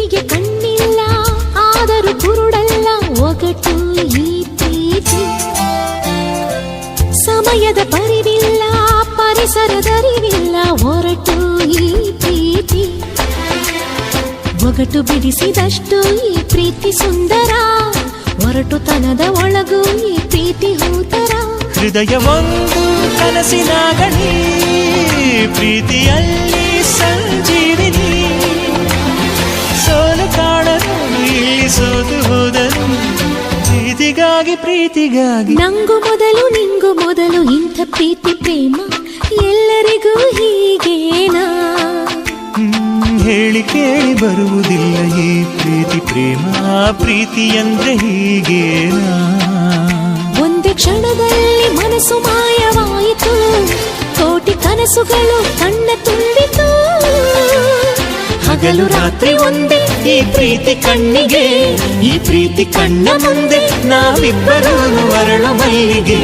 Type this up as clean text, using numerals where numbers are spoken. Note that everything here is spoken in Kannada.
ಪ್ರೀತಿಗೆ ಕಣ್ಣಿಲ್ಲ ಆದರೂ ಕುರುಡಲ್ಲ ಒಗಟು ಈ ಪ್ರೀತಿ. ಸಮಯದ ಪರಿವಿಲ್ಲ ಪರಿಸರದರಿವಿಲ್ಲ ಹೊರಟು ಈ ಪ್ರೀತಿ. ಒಗಟು ಬಿಡಿಸಿದಷ್ಟು ಈ ಪ್ರೀತಿ ಸುಂದರ ಹೊರಟುತನದ ಒಳಗು ಈ ಪ್ರೀತಿ ಹೂತರ. ಹೃದಯ ಒಂದು ಕನಸಿನ ಗಣಿ ಪ್ರೀತಿಯಲ್ಲಿ ಸಂಜೀವಿನಿ. ಸೋಲು ಕಾಣಲು ಇಲ್ಲಿ ಸೋತು ಹೋದರು ಪ್ರೀತಿಗಾಗಿ ನಂಗು ಮೊದಲು ನಿಂಗು ಮೊದಲು ಇಂಥ ಪ್ರೀತಿ ಪ್ರೇಮ ಎಲ್ಲರಿಗೂ ಹೀಗೇನಾ? ಹೇಳಿ ಕೇಳಿ ಬರುವುದಿಲ್ಲ ಈ ಪ್ರೀತಿ ಪ್ರೇಮ. ಪ್ರೀತಿ ಅಂದ್ರೆ ಹೀಗೇನಾ? ಒಂದೇ ಕ್ಷಣದಲ್ಲಿ ಮನಸ್ಸು ಮಾಯವಾಯಿತು, ಕೋಟಿ ಕನಸುಗಳು ಕಣ್ಣ ತುಂಬಿತು. ಹಗಲು ರಾತ್ರಿ ಒಂದೇ ಈ ಪ್ರೀತಿ ಕಣ್ಣಿಗೆ, ಈ ಪ್ರೀತಿ ಕಣ್ಣ ಮುಂದೆ ನಾವಿಬ್ಬರೂ ಅರಳು ಮಲ್ಲಿಗೆ.